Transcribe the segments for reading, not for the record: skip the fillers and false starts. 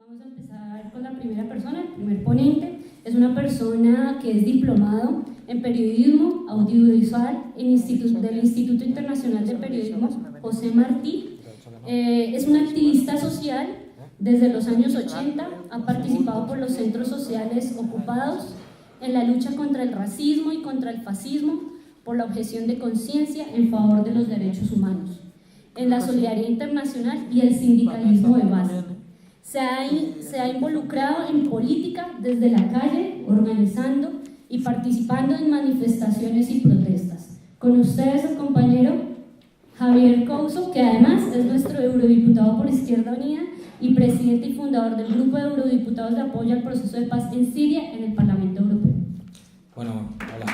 Vamos a empezar con la primera persona, el primer ponente. Es una persona que es diplomado en periodismo audiovisual del Instituto Internacional de Periodismo, José Martí. Es un activista social desde los años 80, ha participado por los centros sociales ocupados en la lucha contra el racismo y contra el fascismo, por la objeción de conciencia en favor de los derechos humanos, en la solidaridad internacional y el sindicalismo de base. Se ha involucrado en política desde la calle, organizando y participando en manifestaciones y protestas. Con ustedes el compañero Javier Couso, que además es nuestro eurodiputado por Izquierda Unida y presidente y fundador del grupo de eurodiputados de apoyo al proceso de paz en Siria en el Parlamento Europeo. Bueno, hola.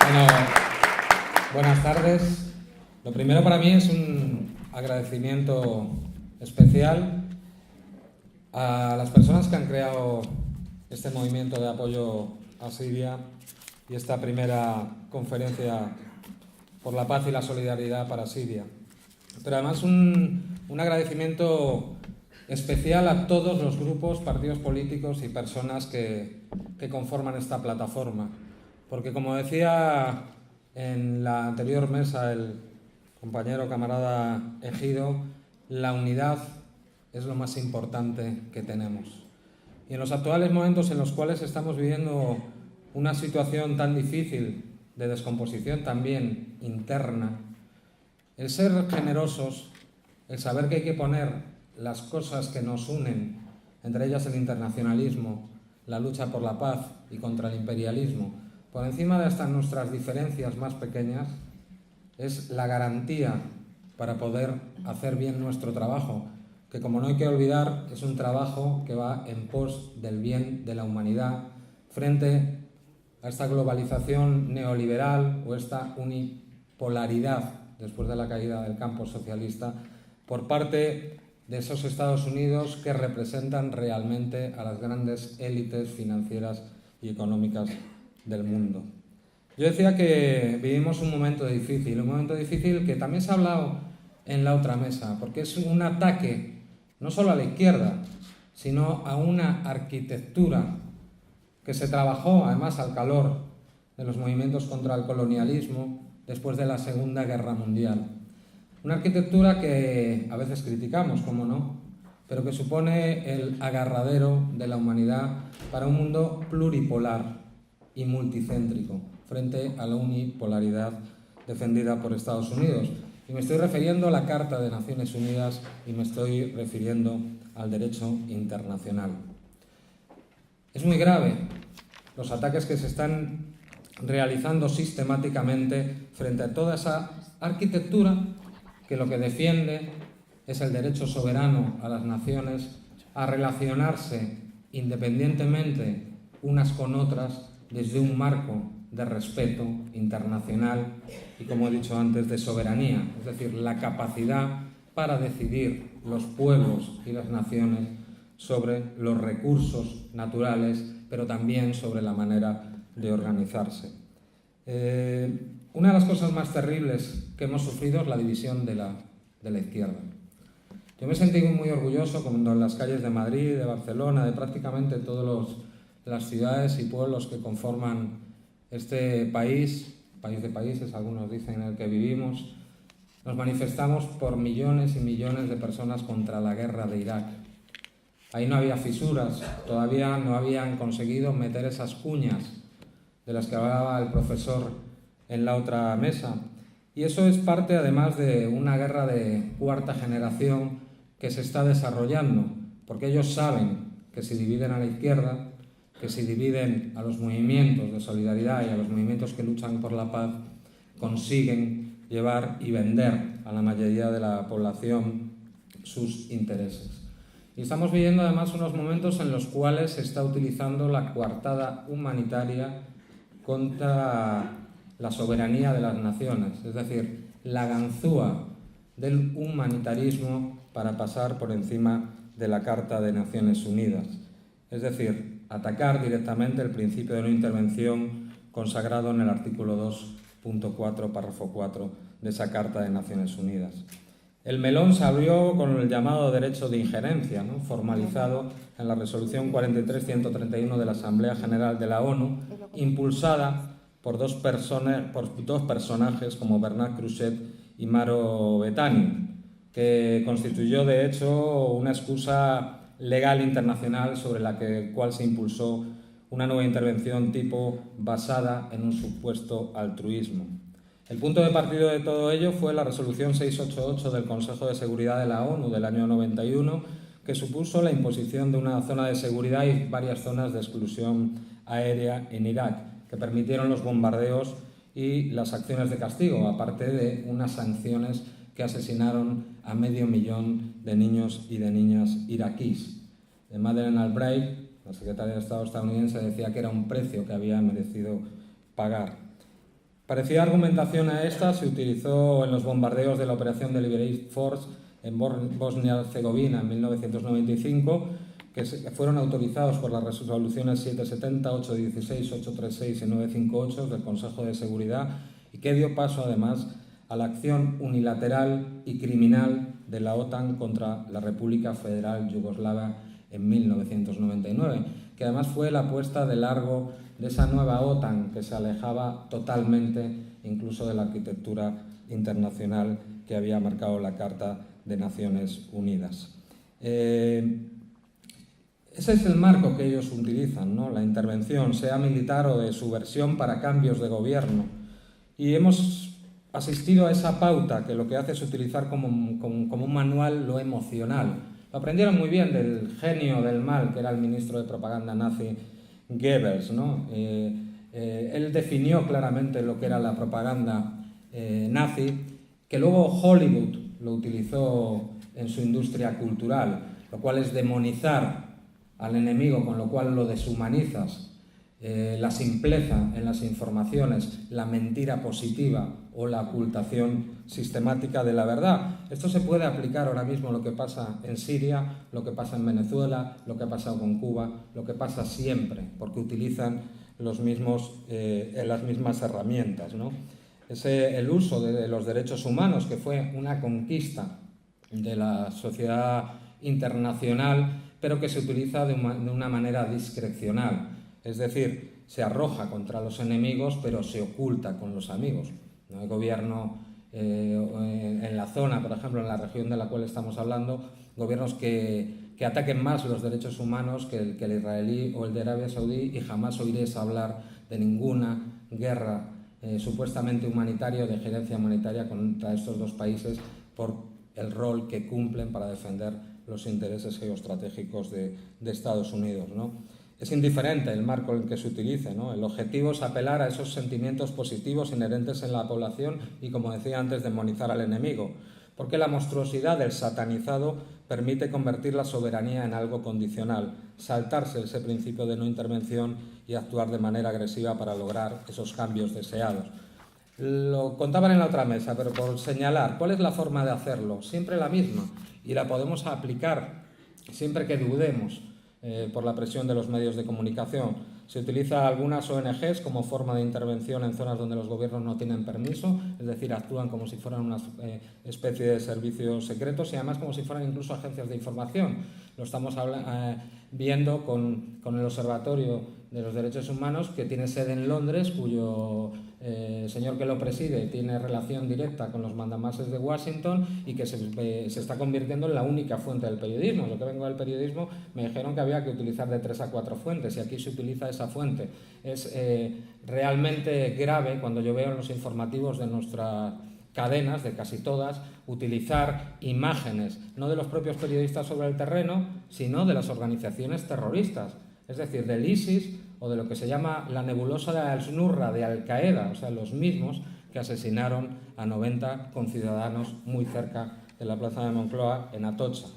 Bueno, buenas tardes. Lo primero para mí es un agradecimiento especial a las personas que han creado este movimiento de apoyo a Siria y esta primera conferencia por la paz y la solidaridad para Siria. Pero además un agradecimiento especial a todos los grupos, partidos políticos y personas que conforman esta plataforma. Porque, como decía en la anterior mesa el compañero camarada Ejido, la unidad es lo más importante que tenemos. Y en los actuales momentos en los cuales estamos viviendo una situación tan difícil de descomposición también interna, el ser generosos, el saber que hay que poner las cosas que nos unen, entre ellas el internacionalismo, la lucha por la paz y contra el imperialismo, por encima de hasta nuestras diferencias más pequeñas, es la garantía para poder hacer bien nuestro trabajo, que, como no hay que olvidar, es un trabajo que va en pos del bien de la humanidad frente a esta globalización neoliberal o esta unipolaridad después de la caída del campo socialista por parte de esos Estados Unidos que representan realmente a las grandes élites financieras y económicas del mundo. Yo decía que vivimos un momento difícil que también se ha hablado en la otra mesa, porque es un ataque no solo a la izquierda, sino a una arquitectura que se trabajó además al calor de los movimientos contra el colonialismo después de la Segunda Guerra Mundial. Una arquitectura que a veces criticamos, cómo no, pero que supone el agarradero de la humanidad para un mundo pluripolar y multicéntrico, frente a la unipolaridad defendida por Estados Unidos. Y me estoy refiriendo a la Carta de Naciones Unidas y me estoy refiriendo al derecho internacional. Es muy grave los ataques que se están realizando sistemáticamente frente a toda esa arquitectura que lo que defiende es el derecho soberano a las naciones a relacionarse independientemente unas con otras desde un marco de respeto internacional y, como he dicho antes, de soberanía, es decir, la capacidad para decidir los pueblos y las naciones sobre los recursos naturales, pero también sobre la manera de organizarse. Una de las cosas más terribles que hemos sufrido es la división de la izquierda. Yo me sentí muy orgulloso cuando en las calles de Madrid, de Barcelona, de prácticamente todas las ciudades y pueblos que conforman este país de países, algunos dicen, en el que vivimos, nos manifestamos por millones y millones de personas contra la guerra de Irak. Ahí no había fisuras, todavía no habían conseguido meter esas cuñas de las que hablaba el profesor en la otra mesa. Y eso es parte, además, de una guerra de cuarta generación que se está desarrollando, porque ellos saben que si dividen a la izquierda, que si dividen a los movimientos de solidaridad y a los movimientos que luchan por la paz, consiguen llevar y vender a la mayoría de la población sus intereses. Y estamos viviendo además unos momentos en los cuales se está utilizando la coartada humanitaria contra la soberanía de las naciones, es decir, la ganzúa del humanitarismo para pasar por encima de la Carta de Naciones Unidas, es decir, atacar directamente el principio de no intervención consagrado en el artículo 2.4, párrafo 4 de esa Carta de Naciones Unidas. El melón se abrió con el llamado derecho de injerencia, ¿no?, formalizado en la resolución 43-131 de la Asamblea General de la ONU, impulsada por dos personajes como Bernard Cruzet y Maro Betani, que constituyó de hecho una excusa legal internacional sobre la cual se impulsó una nueva intervención tipo basada en un supuesto altruismo. El punto de partida de todo ello fue la resolución 688 del Consejo de Seguridad de la ONU del año 91, que supuso la imposición de una zona de seguridad y varias zonas de exclusión aérea en Irak, que permitieron los bombardeos y las acciones de castigo, aparte de unas sanciones que asesinaron a 500.000 de niños y de niñas iraquíes. Madeleine Albright, la secretaria de Estado estadounidense, decía que era un precio que había merecido pagar. Parecida argumentación a esta se utilizó en los bombardeos de la Operación Deliberate Force en Bosnia-Herzegovina en 1995, que fueron autorizados por las resoluciones 770, 816, 836 y 958 del Consejo de Seguridad, y que dio paso además a la acción unilateral y criminal de la OTAN contra la República Federal Yugoslava en 1999, que además fue la puesta de largo de esa nueva OTAN que se alejaba totalmente incluso de la arquitectura internacional que había marcado la Carta de Naciones Unidas. Ese es el marco que ellos utilizan, ¿no?, la intervención, sea militar o de subversión, para cambios de gobierno. Y hemos asistido a esa pauta que lo que hace es utilizar como un manual lo emocional. Lo aprendieron muy bien del genio del mal, que era el ministro de propaganda nazi Goebbels, ¿no? Él definió claramente lo que era la propaganda nazi, que luego Hollywood lo utilizó en su industria cultural, lo cual es demonizar al enemigo, con lo cual lo deshumanizas, la simpleza en las informaciones, la mentira positiva o la ocultación sistemática de la verdad. Esto se puede aplicar ahora mismo a lo que pasa en Siria, lo que pasa en Venezuela, lo que ha pasado con Cuba, lo que pasa siempre, porque utilizan las mismas herramientas, ¿no? El uso de los derechos humanos, que fue una conquista de la sociedad internacional, pero que se utiliza de una manera discrecional. Es decir, se arroja contra los enemigos, pero se oculta con los amigos. No hay gobierno en la zona, por ejemplo, en la región de la cual estamos hablando, gobiernos que ataquen más los derechos humanos que el israelí o el de Arabia Saudí, y jamás oiréis hablar de ninguna guerra supuestamente humanitaria o de gerencia humanitaria contra estos dos países por el rol que cumplen para defender los intereses geoestratégicos de Estados Unidos, ¿no? Es indiferente el marco en que se utilice, ¿no? El objetivo es apelar a esos sentimientos positivos inherentes en la población y, como decía antes, demonizar al enemigo, porque la monstruosidad del satanizado permite convertir la soberanía en algo condicional, saltarse ese principio de no intervención y actuar de manera agresiva para lograr esos cambios deseados. Lo contaban en la otra mesa, pero por señalar cuál es la forma de hacerlo, siempre la misma, y la podemos aplicar siempre que dudemos por la presión de los medios de comunicación. Se utiliza algunas ONGs como forma de intervención en zonas donde los gobiernos no tienen permiso, es decir, actúan como si fueran una especie de servicios secretos y además como si fueran incluso agencias de información. Lo estamos viendo con el Observatorio de los Derechos Humanos, que tiene sede en Londres, cuyo señor que lo preside tiene relación directa con los mandamases de Washington y que se está convirtiendo en la única fuente del periodismo. Yo que vengo del periodismo me dijeron que había que utilizar de 3 a 4 fuentes y aquí se utiliza esa fuente. Es realmente grave cuando yo veo en los informativos de nuestras cadenas, de casi todas, utilizar imágenes no de los propios periodistas sobre el terreno, sino de las organizaciones terroristas, es decir, del ISIS o de lo que se llama la nebulosa de Al-Nusra, de Al-Qaeda, o sea, los mismos que asesinaron a 90 conciudadanos muy cerca de la plaza de Moncloa, en Atocha.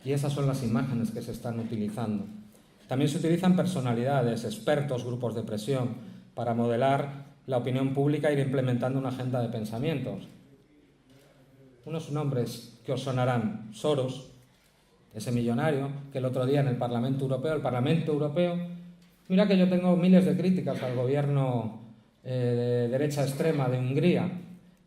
Y esas son las imágenes que se están utilizando. También se utilizan personalidades, expertos, grupos de presión, para modelar la opinión pública e ir implementando una agenda de pensamientos. Unos nombres que os sonarán: Soros, ese millonario que el otro día en el Parlamento Europeo, mira que yo tengo miles de críticas al gobierno de derecha extrema de Hungría,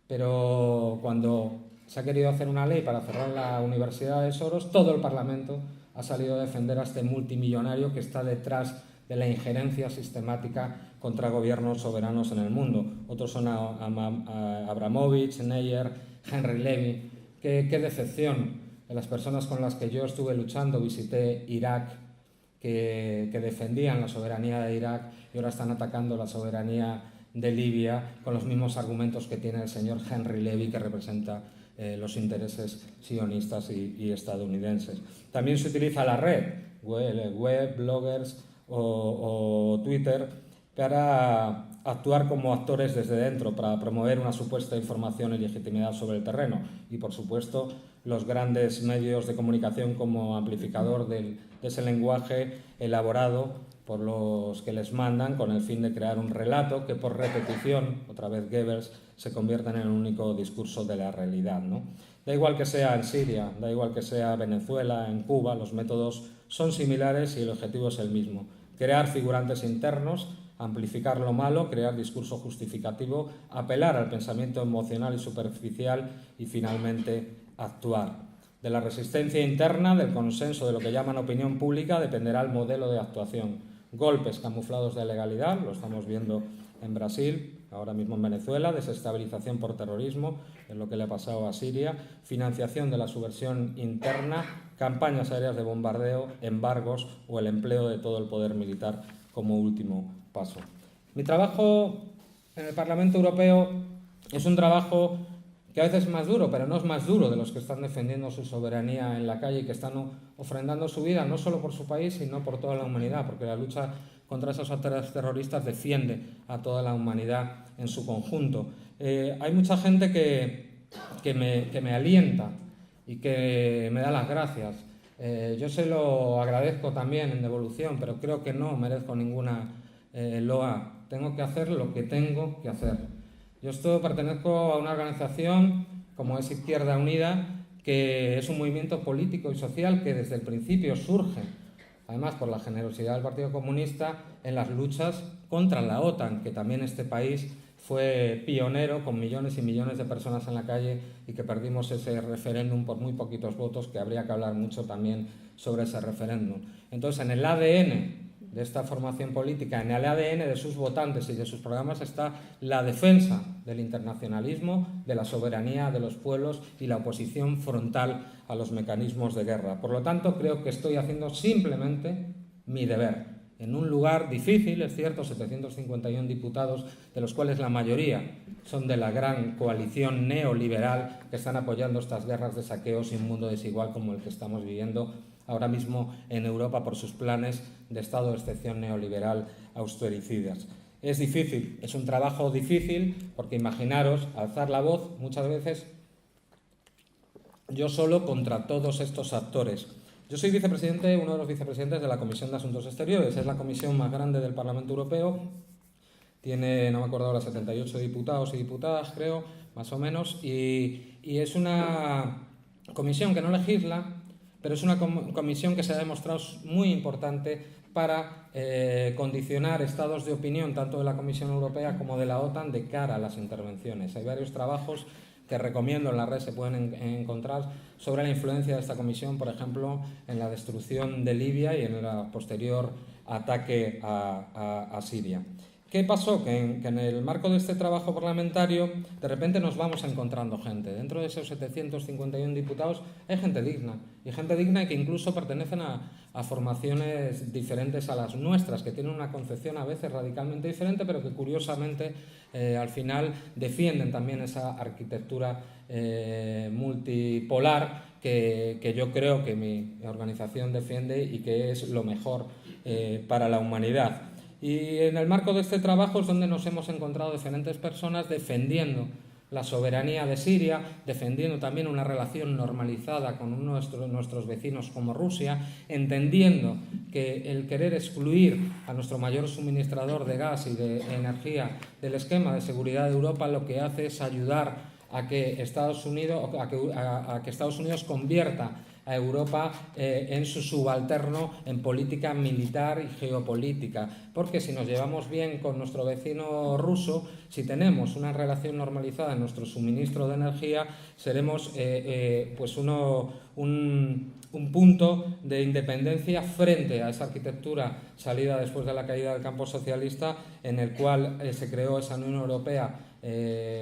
pero cuando se ha querido hacer una ley para cerrar la Universidad de Soros, todo el Parlamento ha salido a defender a este multimillonario que está detrás de la injerencia sistemática contra gobiernos soberanos en el mundo. Otros son Abramovich, Neyer, Henry Levy. Qué decepción de las personas con las que yo estuve luchando. Visité Irak, que defendían la soberanía de Irak y ahora están atacando la soberanía de Libia con los mismos argumentos que tiene el señor Henry Levy, que representa los intereses sionistas y estadounidenses. También se utiliza la red, web, bloggers o Twitter, para actuar como actores desde dentro, para promover una supuesta información y legitimidad sobre el terreno. Y, por supuesto, los grandes medios de comunicación como amplificador de ese lenguaje elaborado por los que les mandan con el fin de crear un relato que por repetición, otra vez Goebbels, se convierta en el único discurso de la realidad, ¿no? Da igual que sea en Siria, da igual que sea Venezuela, en Cuba, los métodos son similares y el objetivo es el mismo: crear figurantes internos, amplificar lo malo, crear discurso justificativo, apelar al pensamiento emocional y superficial y finalmente actuar. De la resistencia interna, del consenso de lo que llaman opinión pública, dependerá el modelo de actuación. Golpes camuflados de legalidad, lo estamos viendo en Brasil, ahora mismo en Venezuela, desestabilización por terrorismo, en lo que le ha pasado a Siria, financiación de la subversión interna, campañas aéreas de bombardeo, embargos o el empleo de todo el poder militar como último paso. Mi trabajo en el Parlamento Europeo es un trabajo que a veces es más duro, pero no es más duro de los que están defendiendo su soberanía en la calle y que están ofrendando su vida no solo por su país, sino por toda la humanidad, porque la lucha contra esos actores terroristas defiende a toda la humanidad en su conjunto. Hay mucha gente que me alienta y que me da las gracias. Yo se lo agradezco también en devolución, pero creo que no merezco ninguna loa. Tengo que hacer lo que tengo que hacer. Yo pertenezco a una organización como es Izquierda Unida, que es un movimiento político y social que desde el principio surge, además por la generosidad del Partido Comunista, en las luchas contra la OTAN, que también este país fue pionero con millones y millones de personas en la calle y que perdimos ese referéndum por muy poquitos votos, que habría que hablar mucho también sobre ese referéndum. Entonces, en el ADN de esta formación política, en el ADN de sus votantes y de sus programas está la defensa del internacionalismo, de la soberanía de los pueblos y la oposición frontal a los mecanismos de guerra. Por lo tanto, creo que estoy haciendo simplemente mi deber. En un lugar difícil, es cierto, 751 diputados, de los cuales la mayoría son de la gran coalición neoliberal que están apoyando estas guerras de saqueos y un mundo desigual como el que estamos viviendo ahora mismo en Europa por sus planes de estado de excepción neoliberal austericidas. Es difícil, es un trabajo difícil, porque imaginaros alzar la voz muchas veces yo solo contra todos estos actores. Yo soy vicepresidente, uno de los vicepresidentes de la Comisión de Asuntos Exteriores, es la comisión más grande del Parlamento Europeo, tiene, no me acuerdo ahora, 78 diputados y diputadas, creo, más o menos, y es una comisión que no legisla, pero es una comisión que se ha demostrado muy importante para condicionar estados de opinión tanto de la Comisión Europea como de la OTAN de cara a las intervenciones. Hay varios trabajos que recomiendo en la red, se pueden encontrar, sobre la influencia de esta comisión, por ejemplo, en la destrucción de Libia y en el posterior ataque a Siria. ¿Qué pasó? Que en el marco de este trabajo parlamentario, de repente nos vamos encontrando gente. Dentro de esos 751 diputados hay gente digna, y que incluso pertenecen a formaciones diferentes a las nuestras, que tienen una concepción a veces radicalmente diferente, pero que curiosamente al final defienden también esa arquitectura multipolar que yo creo que mi organización defiende y que es lo mejor para la humanidad. Y en el marco de este trabajo es donde nos hemos encontrado diferentes personas defendiendo la soberanía de Siria, defendiendo también una relación normalizada con nuestros vecinos como Rusia, entendiendo que el querer excluir a nuestro mayor suministrador de gas y de energía del esquema de seguridad de Europa lo que hace es ayudar a que Estados Unidos convierta a Europa en su subalterno en política militar y geopolítica, porque si nos llevamos bien con nuestro vecino ruso, si tenemos una relación normalizada en nuestro suministro de energía, seremos pues un punto de independencia frente a esa arquitectura salida después de la caída del campo socialista, en el cual se creó esa Unión Europea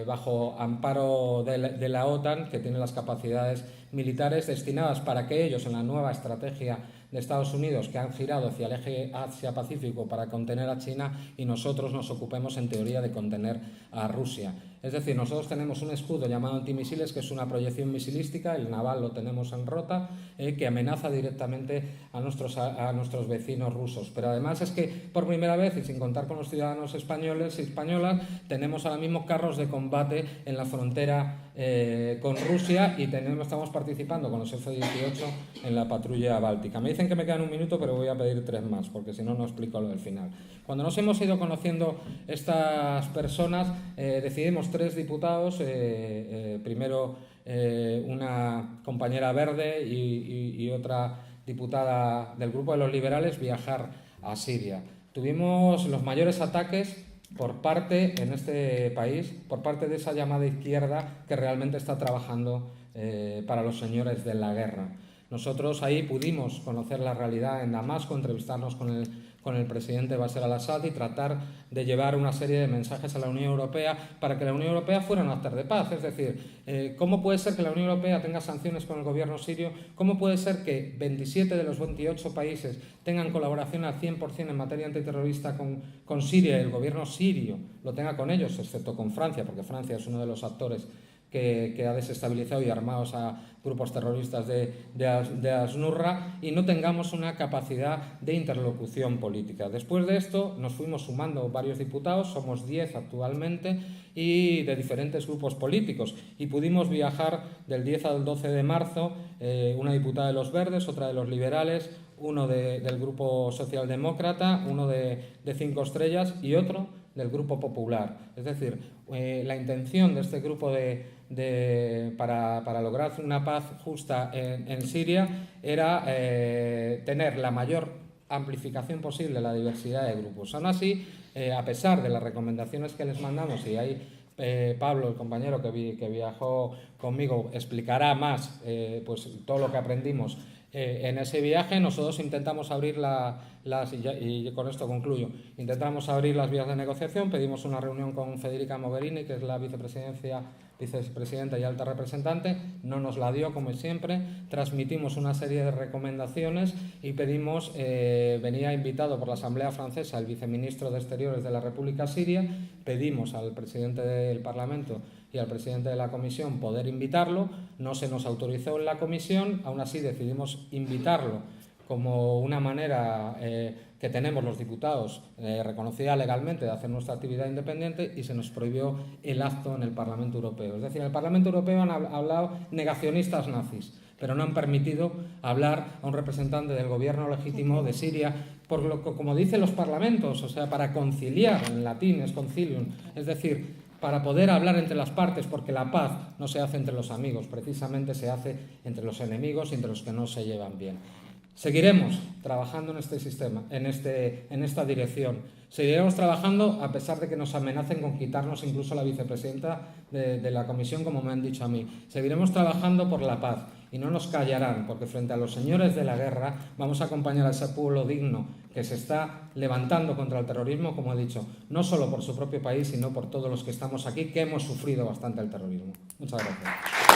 bajo amparo de la OTAN, que tiene las capacidades militares destinadas para que ellos, en la nueva estrategia de Estados Unidos, que han girado hacia el eje Asia-Pacífico para contener a China, y nosotros nos ocupemos en teoría de contener a Rusia. Es decir, nosotros tenemos un escudo llamado antimisiles, que es una proyección misilística, el naval lo tenemos en Rota, que amenaza directamente a nuestros vecinos rusos. Pero además es que por primera vez, y sin contar con los ciudadanos españoles y españolas, tenemos ahora mismo carros de combate en la frontera con Rusia, y estamos participando con los F-18 en la patrulla báltica. Me dicen que me quedan un minuto, pero voy a pedir 3 más, porque si no, no explico lo del final. Cuando nos hemos ido conociendo estas personas, decidimos 3 diputados, primero una compañera verde y otra diputada del grupo de los liberales, viajar a Siria. Tuvimos los mayores ataques por parte, en este país, por parte de esa llamada izquierda que realmente está trabajando para los señores de la guerra. Nosotros ahí pudimos conocer la realidad en Damasco, entrevistarnos con el presidente Bashar al-Assad y tratar de llevar una serie de mensajes a la Unión Europea para que la Unión Europea fuera un actor de paz. Es decir, ¿cómo puede ser que la Unión Europea tenga sanciones con el gobierno sirio? ¿Cómo puede ser que 27 de los 28 países tengan colaboración al 100% en materia antiterrorista con Siria, y el gobierno sirio lo tenga con ellos, excepto con Francia, porque Francia es uno de los actores que ha desestabilizado y armados a grupos terroristas de Al-Nusra, y no tengamos una capacidad de interlocución política? Después de esto nos fuimos sumando varios diputados, somos 10 actualmente, y de diferentes grupos políticos, y pudimos viajar del 10 al 12 de marzo, una diputada de los Verdes, otra de los Liberales, uno del Grupo Socialdemócrata, uno de 5 Estrellas y otro del Grupo Popular. Es decir, la intención de este grupo para lograr una paz justa en Siria era tener la mayor amplificación posible de la diversidad de grupos. Aún así, a pesar de las recomendaciones que les mandamos, y ahí Pablo, el compañero que viajó conmigo, explicará más pues todo lo que aprendimos en ese viaje, nosotros intentamos abrir y con esto concluyo, intentamos abrir las vías de negociación. Pedimos una reunión con Federica Mogherini, que es la vicepresidenta y alta representante, no nos la dio como siempre. Transmitimos una serie de recomendaciones y pedimos, venía invitado por la Asamblea Francesa el viceministro de Exteriores de la República Siria, pedimos al presidente del Parlamento y al presidente de la comisión poder invitarlo, no se nos autorizó en la comisión, aún así decidimos invitarlo como una manera que tenemos los diputados reconocida legalmente de hacer nuestra actividad independiente, y se nos prohibió el acto en el Parlamento Europeo. Es decir, en el Parlamento Europeo han hablado negacionistas nazis, pero no han permitido hablar a un representante del gobierno legítimo de Siria, como dicen los parlamentos, o sea, para conciliar, en latín es concilium, es decir, para poder hablar entre las partes, porque la paz no se hace entre los amigos, precisamente se hace entre los enemigos y entre los que no se llevan bien. Seguiremos trabajando en este sistema, en esta dirección. Seguiremos trabajando a pesar de que nos amenacen con quitarnos incluso la vicepresidenta de la comisión, como me han dicho a mí. Seguiremos trabajando por la paz y no nos callarán, porque frente a los señores de la guerra vamos a acompañar a ese pueblo digno que se está levantando contra el terrorismo, como he dicho, no solo por su propio país, sino por todos los que estamos aquí, que hemos sufrido bastante el terrorismo. Muchas gracias.